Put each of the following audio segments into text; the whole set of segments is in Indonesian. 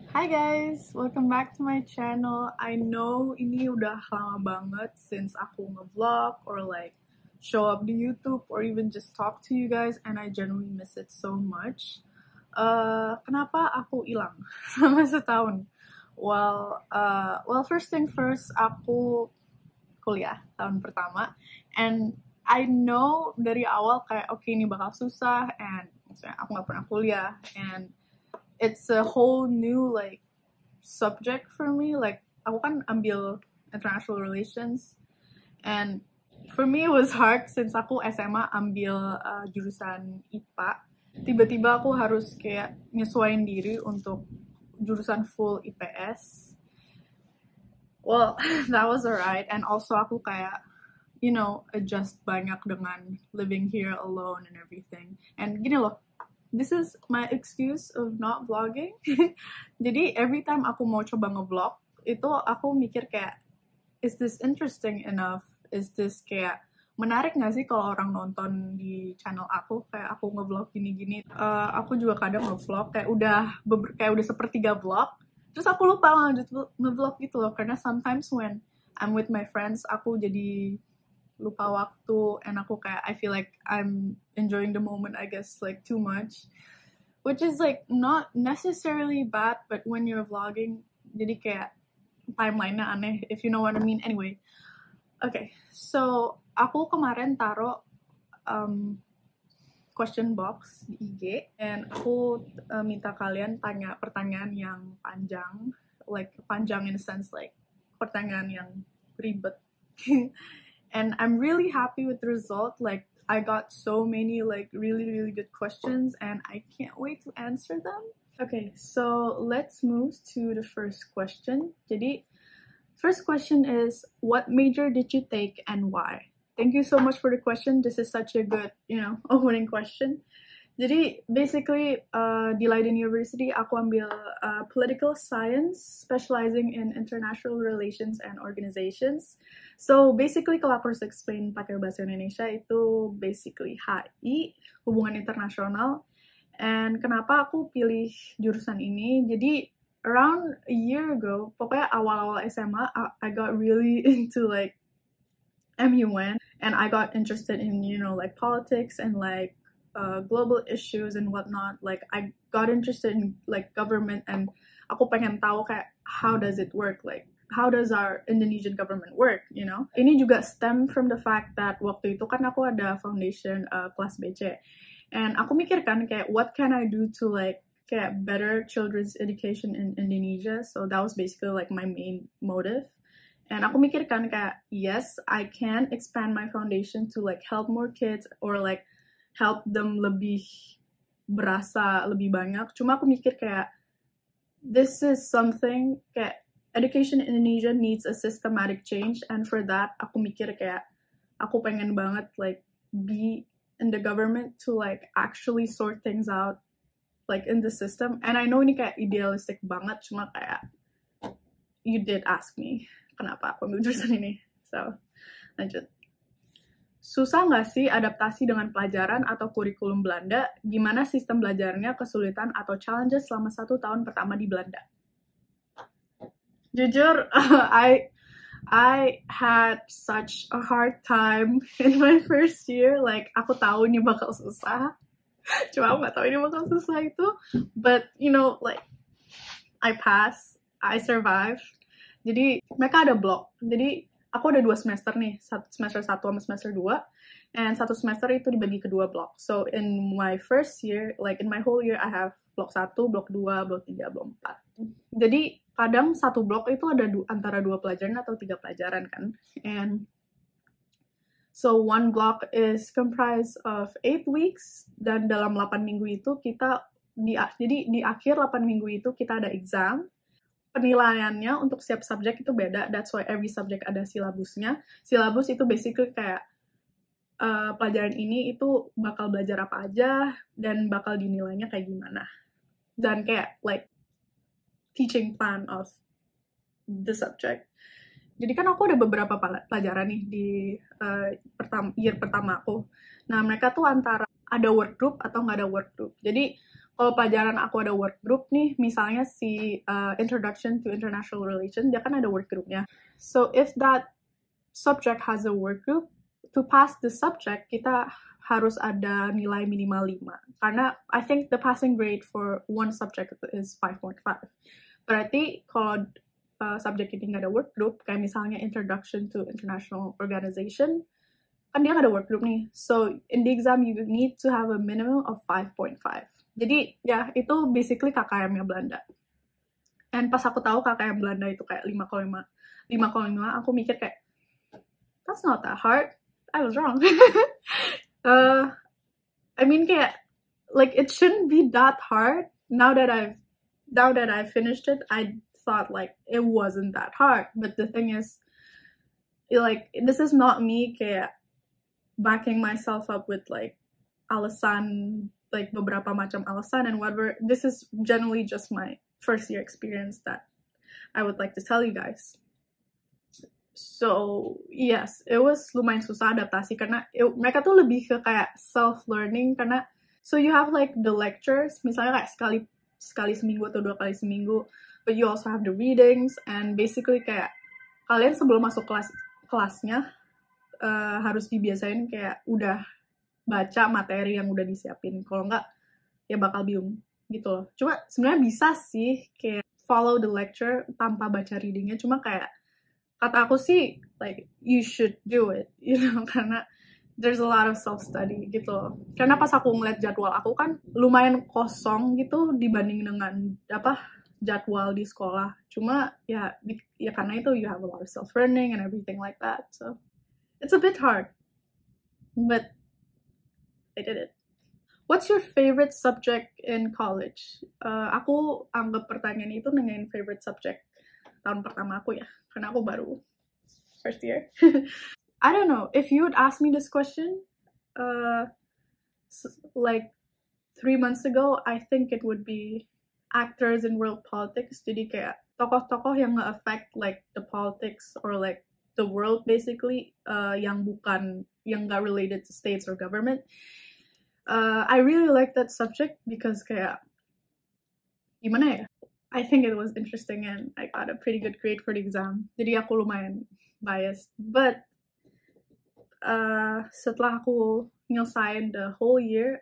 Hi guys, welcome back to my channel. I know ini udah lama banget since aku nge-vlog or like show up di YouTube or even just talk to you guys, and I genuinely miss it so much. Kenapa aku hilang selama setahun? Well, first thing first, aku kuliah tahun pertama, and I know dari awal kayak okay, ini bakal susah, and maksudnya aku nggak pernah kuliah, and it's a whole new like subject for me. Like aku kan ambil international relations, and for me it was hard since aku SMA ambil jurusan IPA. Tiba-tiba aku harus kayak nyesuaiin diri untuk jurusan full IPS. Well, that was alright, and also aku kayak adjust banyak dengan living here alone and everything. And gini loh, this is my excuse of not vlogging. Jadi every time aku mau coba nge-vlog, itu aku mikir kayak, is this interesting enough? Is this kayak menarik nggak sih kalau orang nonton di channel aku kayak aku nge-vlog gini-gini? Aku juga kadang nge-vlog kayak udah sepertiga vlog, terus aku lupa lanjut nge-vlog gitu loh, karena sometimes when I'm with my friends aku jadi lupa waktu, and aku kayak I feel like I'm enjoying the moment, I guess, like too much, which is like not necessarily bad, but when you're vlogging jadi kayak timeline-nya aneh, if you know what I mean. Anyway, okay, so aku kemarin taruh question box di IG, and aku minta kalian tanya pertanyaan yang panjang, like panjang in a sense like pertanyaan yang ribet. And I'm really happy with the result. Like, I got so many like really good questions, and I can't wait to answer them. Okay, so let's move to the first question. Jadi, first question is, what major did you take and why? Thank you so much for the question. This is such a good, opening question. Jadi, basically, di Leiden University, aku ambil political science, specializing in international relations and organizations. So, basically, kalau aku harus explain pakai bahasa Indonesia, itu basically HI, hubungan internasional. And kenapa aku pilih jurusan ini? Jadi, around a year ago, pokoknya awal-awal SMA, I got really into like MUN, and I got interested in, like politics and like global issues and whatnot. Like I got interested in like government, and aku pengen tahu kayak how does it work, like how does our Indonesian government work, Ini juga stem from the fact that waktu itu kan aku ada foundation kelas BC, and aku mikirkan kayak what can I do to like kayak better children's education in Indonesia. So that was basically like my main motive. And aku mikirkan kayak, yes, I can expand my foundation to like help more kids or like help them lebih berasa lebih banyak. Cuma aku mikir kayak, this is something kayak education in Indonesia needs a systematic change, and for that aku mikir kayak aku pengen banget like be in the government to like actually sort things out like in the system. And I know ini kayak idealistic banget, cuma kayak you did ask me kenapa aku ambil jurusan ini. So, lanjut. Susah nggak sih adaptasi dengan pelajaran atau kurikulum Belanda? Gimana sistem belajarnya, kesulitan atau challenges selama 1 tahun pertama di Belanda? Jujur, I had such a hard time in my first year. Like, aku tahu ini bakal susah. Cuma aku nggak tahu ini bakal susah itu. But, like, I passed, I survived. Jadi, mereka ada block. Jadi, aku ada 2 semester nih, semester 1 sama semester 2, and 1 semester itu dibagi ke 2 blok. So, in my first year, like in my whole year, I have blok 1, blok 2, blok 3, blok 4. Jadi, kadang satu blok itu ada antara 2 pelajaran atau 3 pelajaran kan. And so, 1 block is comprised of 8 weeks, dan dalam 8 minggu itu kita, jadi di akhir 8 minggu itu kita ada exam. Penilaiannya untuk setiap subjek itu beda. That's why every subject ada silabusnya. Silabus itu basically kayak pelajaran ini itu bakal belajar apa aja dan bakal dinilainya kayak gimana. Dan kayak like teaching plan of the subject. Jadi kan aku ada beberapa pelajaran nih di year pertama aku. Nah, mereka tuh antara ada work group atau nggak ada work group. Jadi kalau pelajaran aku ada work group nih, misalnya si Introduction to International Relations, dia kan ada work groupnya. So if that subject has a work group, to pass the subject, kita harus ada nilai minimal 5. Karena I think the passing grade for one subject is 5.5. Berarti kalau subjek ini nggak ada work group, kayak misalnya Introduction to International Organization, kan dia nggak ada work group nih. So in the exam you need to have a minimum of 5.5. Jadi ya itu basically KKM-nya Belanda. And pas aku tahu KKM Belanda itu kayak 5,5, aku mikir kayak, that's not that hard. I was wrong. I mean kayak, like it shouldn't be that hard. Now that I've finished it, I thought like it wasn't that hard. But the thing is, like this is not me kayak backing myself up with like alasan, like beberapa macam alasan and whatever. This is generally just my first year experience that I would like to tell you guys. So yes, it was lumayan susah adaptasi karena mereka tuh lebih ke kayak self-learning karena so you have like the lectures, misalnya kayak sekali seminggu atau 2 kali seminggu, but you also have the readings and basically kayak kalian sebelum masuk kelasnya harus dibiasain kayak udah baca materi yang udah disiapin, kalau enggak ya bakal bingung gitu loh. Cuma sebenarnya bisa sih kayak follow the lecture tanpa baca readingnya, cuma kayak kata aku sih, like, you should do it, you know, karena there's a lot of self-study, gitu loh. Karena pas aku ngeliat jadwal aku kan lumayan kosong gitu dibanding dengan, jadwal di sekolah. Cuma, ya karena itu you have a lot of self-learning and everything like that, so it's a bit hard, but I did it. What's your favorite subject in college? Aku anggap pertanyaan itu nanyain favorite subject tahun pertama aku ya, karena aku baru first year. I don't know, if you would ask me this question like 3 months ago, I think it would be actors in world politics. Jadi kayak tokoh-tokoh yang nge-affect like the politics or like the world basically, yang gak related to states or government. I really like that subject because kayak gimana ya, I think it was interesting and I got a pretty good grade for the exam. Jadi aku lumayan biased. But setelah aku nyelesain the whole year,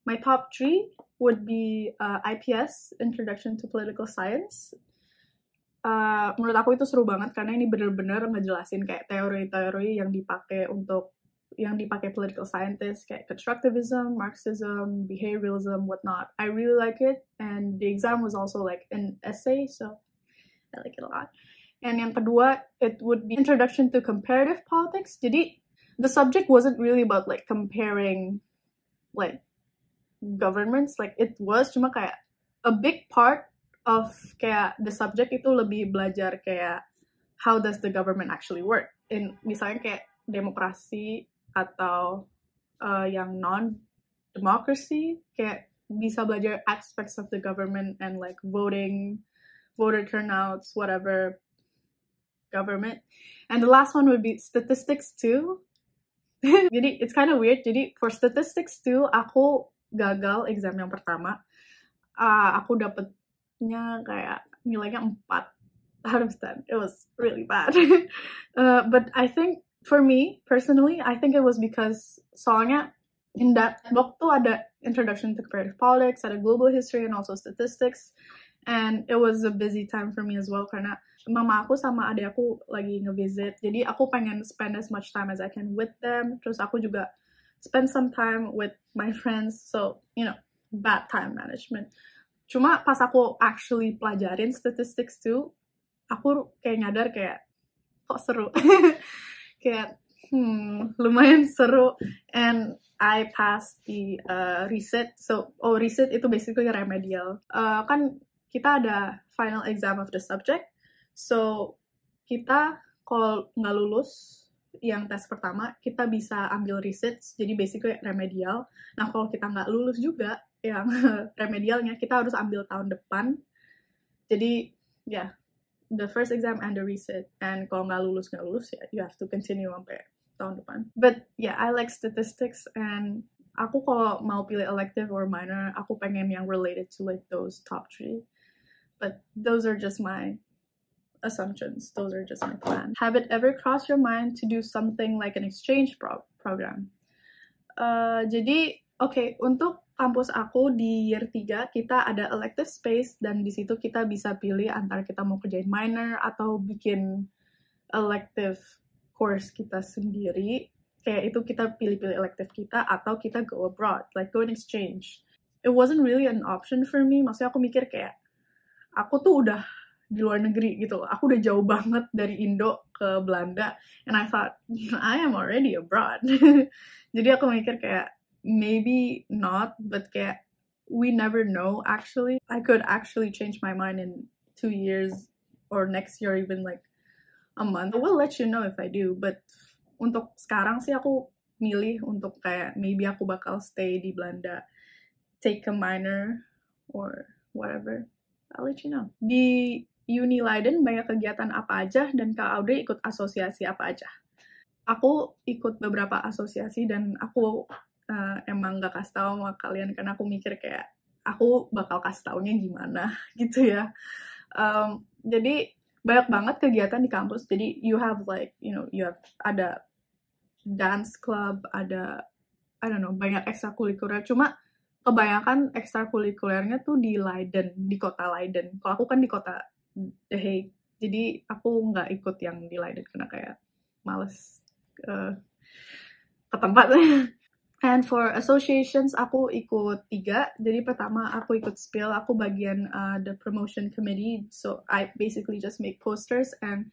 my top 3 would be IPS, Introduction to Political Science. Menurut aku itu seru banget karena ini bener-bener ngejelasin kayak teori-teori yang dipakai political scientists kayak constructivism, Marxism, behavioralism, whatnot. I really like it, and the exam was also like an essay, so I like it a lot. And yang kedua, it would be Introduction to Comparative Politics. Jadi the subject wasn't really about like comparing like governments, like it was, cuma kayak a big part of kayak the subject itu lebih belajar kayak how does the government actually work in misalnya kayak demokrasi atau yang non-democracy, kayak bisa belajar aspects of the government and like voting, voter turnouts, whatever government. And the last one would be statistics too. Jadi it's kind of weird. Jadi for statistics too, aku gagal exam yang pertama. Aku dapetnya kayak nilainya 4 out of 10. It was really bad. But I think for me, personally, I think it was because soalnya in that book tuh ada Introduction to Comparative Politics, ada Global History, and also Statistics. And it was a busy time for me as well, karena mama aku sama adik aku lagi ngevisit. Jadi aku pengen spend as much time as I can with them. Terus aku juga spend some time with my friends. So, you know, bad time management. Cuma pas aku actually pelajarin statistics too, aku kayak nyadar kayak, kok seru. Kayak lumayan seru, and I passed the resit. So resit itu basically remedial. Kan kita ada final exam of the subject, so kita kalau nggak lulus yang tes pertama, kita bisa ambil resit, jadi basically remedial. Nah kalau kita nggak lulus juga yang remedialnya, kita harus ambil tahun depan. Jadi ya, the first exam and the resit, and kalau nggak lulus ya you have to continue sampai tahun depan. But yeah, I like statistics, and aku kalau mau pilih elective or minor, aku pengen yang related to like those top 3. But those are just my assumptions. Those are just my plans. Have it ever crossed your mind to do something like an exchange program? Jadi, oke, untuk kampus aku di year 3, kita ada elective space, dan di situ kita bisa pilih antara kita mau kerjain minor atau bikin elective course kita sendiri. Kayak itu kita pilih-pilih elective kita, atau kita go abroad, like go and exchange. It wasn't really an option for me. Maksudnya aku mikir kayak, aku tuh udah di luar negeri gitu loh. Aku udah jauh banget dari Indo ke Belanda. And I thought, I am already abroad. Jadi aku mikir kayak, maybe not, but kayak, we never know actually. I could actually change my mind in 2 years, or next year, even like a month. I will let you know if I do, but untuk sekarang sih aku milih untuk kayak, maybe aku bakal stay di Belanda, take a minor, or whatever. I'll let you know. Di Uni Leiden banyak kegiatan apa aja, dan Kak Audrey ikut asosiasi apa aja? Aku ikut beberapa asosiasi, dan aku emang gak kasih tau sama kalian karena aku mikir kayak aku bakal kasih taunya gimana gitu ya. Jadi banyak banget kegiatan di kampus. Jadi you have like, ada dance club, ada I don't know, banyak ekstrakurikuler. Cuma kebanyakan ekstrakurikulernya tuh di Leiden, di kota Leiden. Kalau aku kan di kota The Hague, jadi aku nggak ikut yang di Leiden karena kayak males ke tempat. And for associations, aku ikut 3. Jadi pertama aku ikut SPIL, aku bagian the promotion committee. So I basically just make posters, and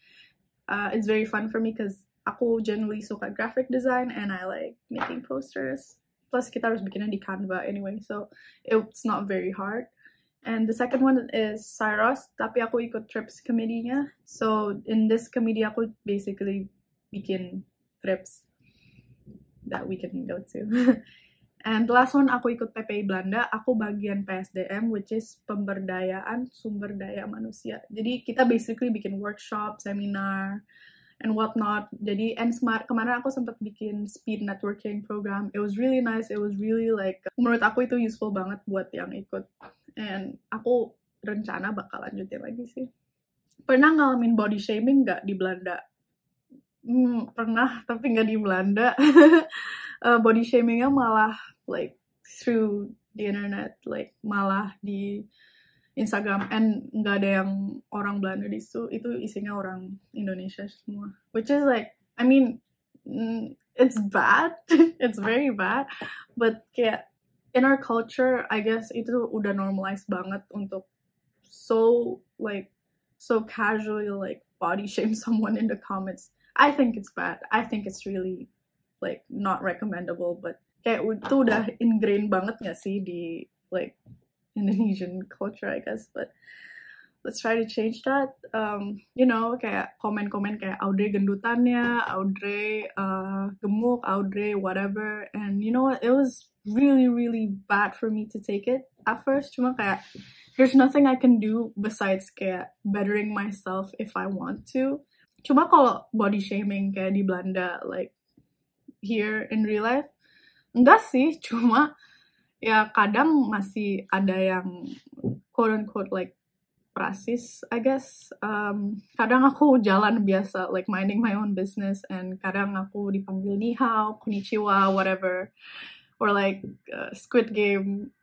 it's very fun for me because aku generally suka graphic design and I like making posters. Plus kita harus bikinnya di Canva anyway, so it's not very hard. And the second one is Cyrus, tapi aku ikut trips committee-nya. So in this committee aku basically bikin trips that we can go to. And the last one, aku ikut PPI Belanda, aku bagian PSDM, which is pemberdayaan sumber daya manusia. Jadi kita basically bikin workshop, seminar, and whatnot. Jadi, and kemarin aku sempat bikin speed networking program. It was really nice. It was really like, menurut aku itu useful banget buat yang ikut. And aku rencana bakal lanjutin lagi sih. Pernah ngalamin body shaming nggak di Belanda? Pernah, tapi nggak di Belanda. Body shamingnya malah like through the internet, like malah di Instagram, and nggak ada yang orang Belanda di situ, itu isinya orang Indonesia semua. Which is like, I mean, it's bad, it's very bad, but kayak in our culture, I guess itu udah normalized banget untuk so casually like body shame someone in the comments. I think it's bad. I think it's really like not recommendable, but kayak itu udah ingrained banget gak sih di like Indonesian culture, I guess. But let's try to change that. Kayak komen-komen kayak Audrey gendutannya, Audrey gemuk, Audrey whatever, and you know what, it was really really bad for me to take it at first. Cuma kayak there's nothing I can do besides kayak bettering myself if I want to. Cuma kalau body shaming kayak di Belanda, like here in real life, enggak sih, cuma ya kadang masih ada yang quote-unquote like rasis, I guess. Kadang aku jalan biasa, like minding my own business, and kadang aku dipanggil ni hao, konnichiwa, whatever, or like Squid Game.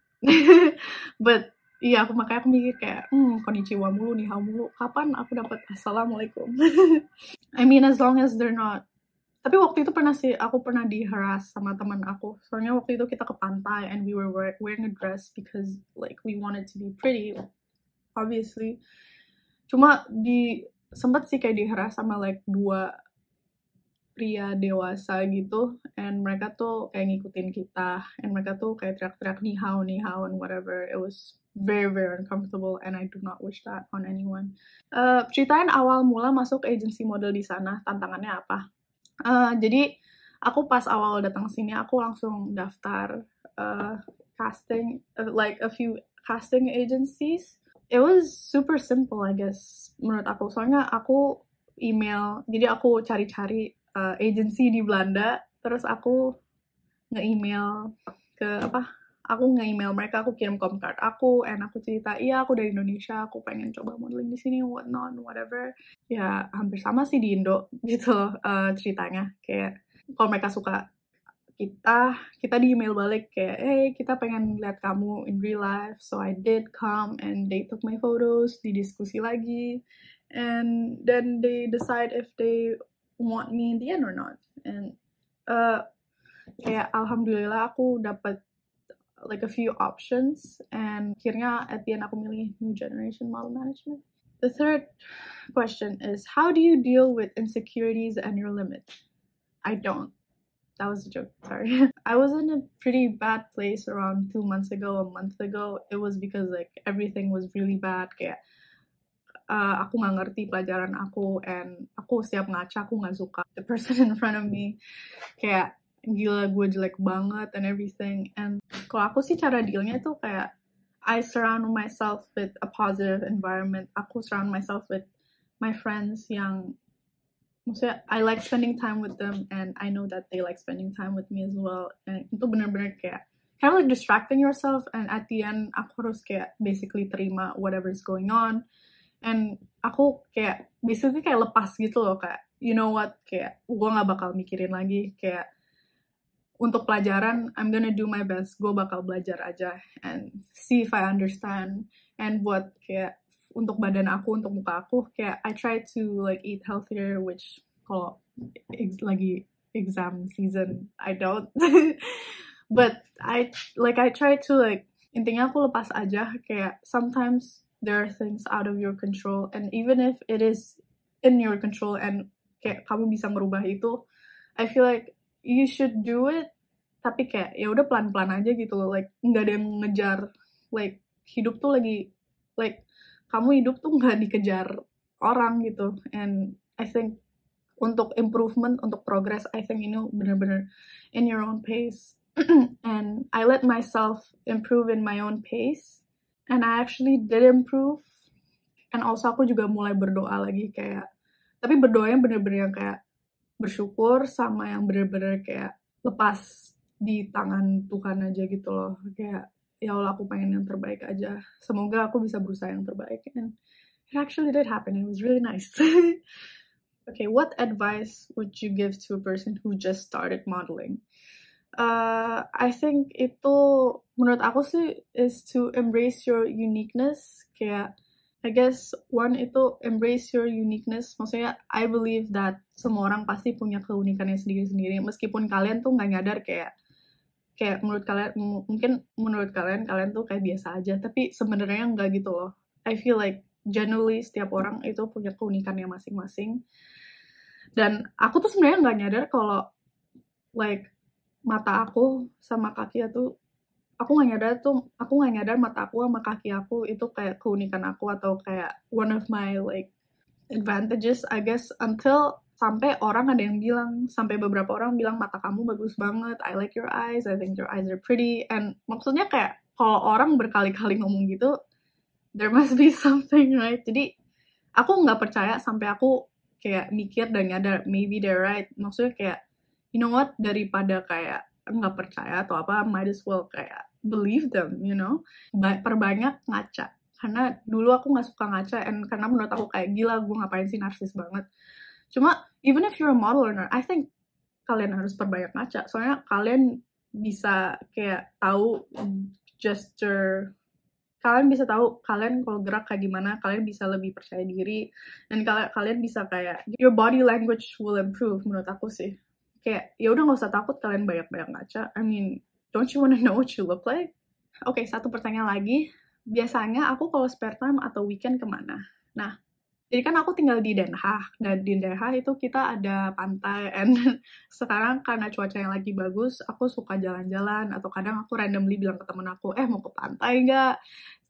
But iya, makanya aku mikir kayak, konnichiwa mulu, ni hao mulu, kapan aku dapat assalamualaikum? I mean, as long as they're not. Tapi waktu itu aku pernah di-harass sama teman aku. Soalnya waktu itu kita ke pantai and we were wearing a dress because like we wanted to be pretty, obviously. Cuma sempet sih kayak di-harass sama like 2 pria dewasa gitu, and mereka tuh kayak ngikutin kita, and mereka tuh kayak teriak-teriak ni hao, and whatever. It was very very uncomfortable, and I do not wish that on anyone. Ceritain awal mula masuk agency model di sana, tantangannya apa? Jadi aku pas awal datang sini, aku langsung daftar casting, like a few casting agencies. It was super simple, I guess, menurut aku. Soalnya aku email, jadi aku cari-cari agency di Belanda, terus aku nge-email aku nge-email mereka, aku kirim com card aku, and aku cerita, iya aku dari Indonesia, aku pengen coba modeling di sini, whatnot, whatever. Ya hampir sama sih di Indo gitu ceritanya. Kayak kalau mereka suka kita di email balik kayak, hey kita pengen lihat kamu in real life, so I did come and they took my photos, didiskusi lagi, and then they decide if they want me in the end or not. And kayak alhamdulillah aku dapat like a few options, and akhirnya at the end aku milih new generation model management. The third question is, how do you deal with insecurities and your limit? I don't. That was a joke, sorry. I was in a pretty bad place around 2 months ago, a month ago. It was because like everything was really bad. Kayak aku nggak ngerti pelajaran aku, and aku setiap ngaca aku nggak suka the person in front of me. Kayak gila gue jelek banget and everything. And kalau aku sih cara dealnya tuh kayak I surround myself with a positive environment. Aku surround myself with my friends yang maksudnya I like spending time with them, and I know that they like spending time with me as well. And itu bener-bener kayak kind of like distracting yourself, and at the end aku harus kayak basically terima whatever's going on. And aku kayak basically kayak lepas gitu loh, kayak you know what, kayak gue gak bakal mikirin lagi. Kayak untuk pelajaran I'm gonna do my best, gue bakal belajar aja and see if I understand. And buat kayak untuk badan aku, untuk muka aku, kayak I try to like eat healthier, which kalau lagi exam season I don't. But I try to like, intinya aku lepas aja. Kayak sometimes there are things out of your control, and even if it is in your control and kayak kamu bisa merubah itu, I feel like you should do it. Tapi kayak ya udah pelan-pelan aja gitu loh, like nggak ada yang ngejar. Like hidup tuh lagi like kamu hidup tuh nggak dikejar orang gitu. And I think untuk improvement, untuk progress, I think ini bener-bener in your own pace. And I let myself improve in my own pace, and I actually did improve. And also aku juga mulai berdoa lagi, kayak tapi berdoanya bener-bener yang kayak bersyukur sama yang bener-bener kayak lepas di tangan Tuhan aja gitu loh. Kayak ya Allah, aku pengen yang terbaik aja, semoga aku bisa berusaha yang terbaik. And it actually did happen. It was really nice. Okay, what advice would you give to a person who just started modeling? I think itu menurut aku sih is to embrace your uniqueness. Kayak I guess one itu embrace your uniqueness. Maksudnya I believe that semua orang pasti punya keunikannya sendiri-sendiri, meskipun kalian tuh nggak nyadar. Kayak menurut kalian, mungkin menurut kalian tuh kayak biasa aja, tapi sebenarnya nggak gitu loh. I feel like generally setiap orang itu punya keunikannya masing-masing. Dan aku tuh sebenarnya nggak nyadar kalau like mata aku sama kaki aku nggak nyadar mata aku sama kaki aku itu kayak keunikan aku, atau kayak one of my like advantages, I guess, until sampai beberapa orang bilang mata kamu bagus banget, I like your eyes, I think your eyes are pretty. And maksudnya kayak kalau orang berkali-kali ngomong gitu, there must be something, right? Jadi aku nggak percaya sampai aku kayak mikir dan nyadar maybe they're right. Maksudnya kayak you know what, daripada kayak nggak percaya atau apa, might as well kayak believe them, you know. Perbanyak ngaca, karena dulu aku nggak suka ngaca, and karena menurut aku kayak gila, gue ngapain sih, narsis banget. Cuma even if you're a model or not, I think kalian harus perbanyak ngaca, soalnya kalian bisa kayak tahu gesture, kalian bisa tahu kalian kalau gerak kayak gimana, kalian bisa lebih percaya diri, dan kalian bisa kayak your body language will improve menurut aku sih. Kayak ya udah nggak usah takut kalian banyak-banyak ngaca. I mean, don't you wanna know what you look like? Oke, satu pertanyaan lagi. Biasanya aku kalau spare time atau weekend kemana? Nah, jadi kan aku tinggal di Den Haag, dan di Den Haag itu kita ada pantai, and sekarang karena cuacanya lagi bagus, aku suka jalan-jalan, atau kadang aku randomly bilang ke temen aku, mau ke pantai nggak?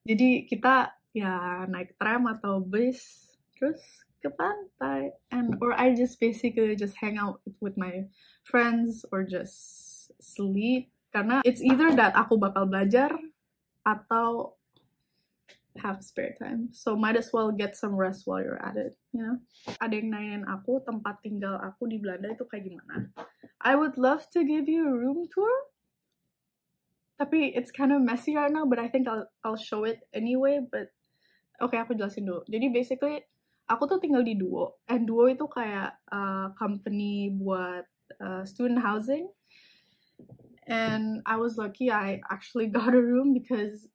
Jadi kita ya naik tram atau bus, terus ke pantai, or I just basically just hang out with my friends, or just sleep, karena it's either that aku bakal belajar, atau have spare time, so might as well get some rest while you're at it, you know. Ada yang nanyain aku tempat tinggal aku di Belanda itu kayak gimana. I would love to give you a room tour, Tapi it's kind of messy right now, but I think I'll show it anyway. But okay, aku jelasin dulu. Jadi basically aku tuh tinggal di Duo, and Duo itu kayak company buat student housing. And I was lucky I actually got a room because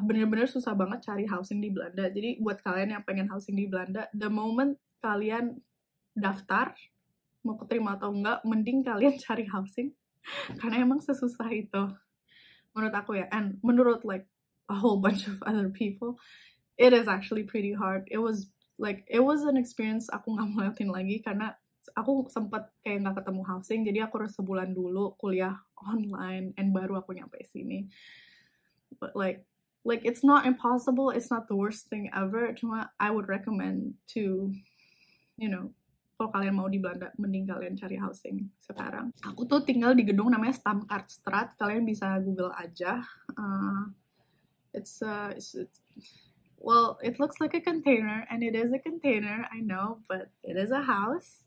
bener-bener susah banget cari housing di Belanda. Jadi buat kalian yang pengen housing di Belanda, the moment kalian daftar, mau keterima atau enggak, mending kalian cari housing. Karena emang sesusah itu. Menurut aku ya, and menurut like a whole bunch of other people, it is actually pretty hard. It was an experience aku nggak mau lewatin lagi karena aku sempat kayak nggak ketemu housing, jadi aku harus sebulan dulu kuliah online and baru aku nyampe sini. But like it's not impossible, it's not the worst thing ever. Cuma I would recommend to, you know, kalau kalian mau di Belanda, mending kalian cari housing sekarang. Aku tuh tinggal di gedung namanya Stamkaartstraat, kalian bisa Google aja. Well, it looks like a container, and it is a container, I know, but it is a house.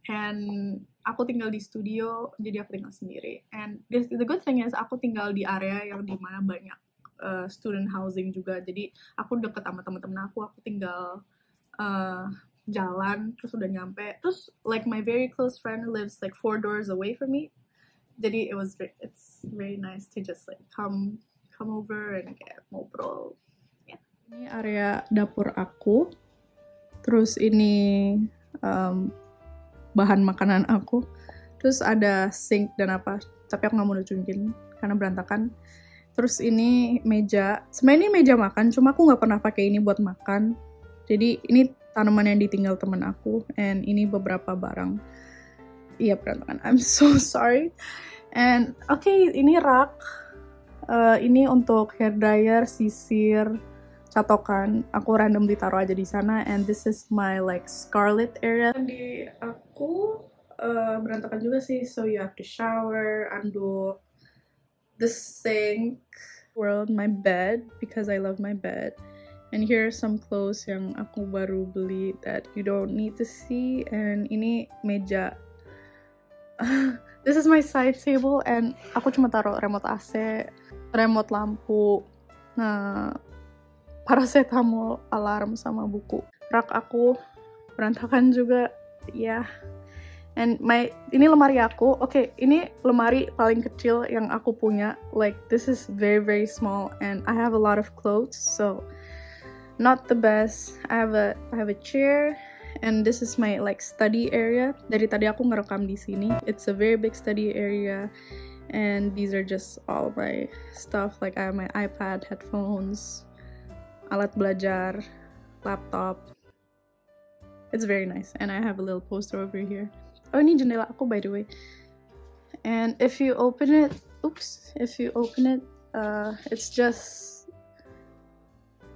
And aku tinggal di studio, jadi aku tinggal sendiri. And the good thing is aku tinggal di area yang dimana banyak student housing juga. Jadi aku deket sama teman-teman aku tinggal jalan, terus udah nyampe. Terus like my very close friend lives like 4 doors away from me. Jadi it's very nice to just like come over and kayak ngobrol. Yeah. Ini area dapur aku. Terus ini bahan makanan aku. Terus ada sink dan apa. Tapi aku nggak mau tunjukin karena berantakan. Terus ini meja. Sebenarnya ini meja makan. Cuma aku nggak pernah pakai ini buat makan. Jadi ini tanaman yang ditinggal temen aku. And ini beberapa barang. Iya berantakan. I'm so sorry. And okay, ini rak. Ini untuk hair dryer, sisir, catokan. Aku random ditaruh aja di sana. And this is my like scarlet area. Di aku berantakan juga sih. So you have to shower, undo the sink, my bed because I love my bed. And here are some clothes yang aku baru beli that you don't need to see. And ini meja. This is my side table and aku cuma taruh remote AC, remote lampu, paracetamol, alarm, sama buku. Rak aku berantakan juga, ya. Yeah. And ini lemari aku. Okay, ini lemari paling kecil yang aku punya. Like this is very very small and I have a lot of clothes, so not the best. I have a chair. And this is my like study area. Dari tadi aku ngerekam di sini. It's a very big study area. And these are just all my stuff. Like I have my iPad, headphones, alat belajar, laptop. It's very nice. And I have a little poster over here. Oh, ini jendela aku by the way. And if you open it, it's just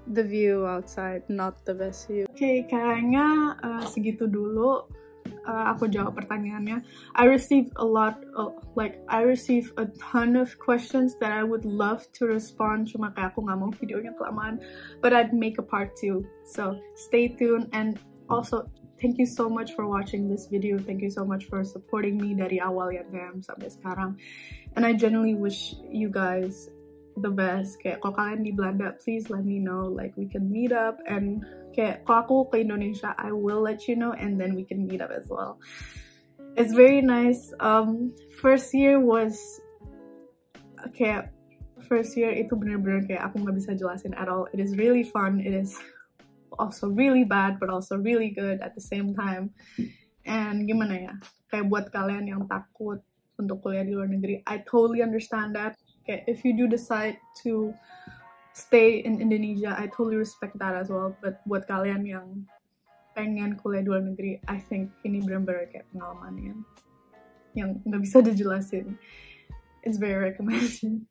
the view outside, not the best view. Okay, kayaknya segitu dulu. Aku jawab pertanyaannya. I received a ton of questions that I would love to respond. Cuma kayak aku nggak mau videonya kelamaan. But I'd make a part 2. So stay tuned. And also, thank you so much for watching this video. Thank you so much for supporting me dari awal ya sampai sekarang. And I genuinely wish you guys the best. Kayak kalau kalian di Belanda, please let me know, like we can meet up. And kayak kalau aku ke Indonesia, I will let you know, and then we can meet up as well. It's very nice. First year itu bener-bener kayak aku nggak bisa jelasin at all. It is really fun. It is also really bad, but also really good at the same time. And gimana ya, kayak buat kalian yang takut untuk kuliah di luar negeri, I totally understand that. Okay, if you do decide to stay in Indonesia, I totally respect that as well. But buat kalian yang pengen kuliah di luar negeri, I think ini benar-benar kayak pengalaman yang nggak bisa dijelasin. It's very recommended.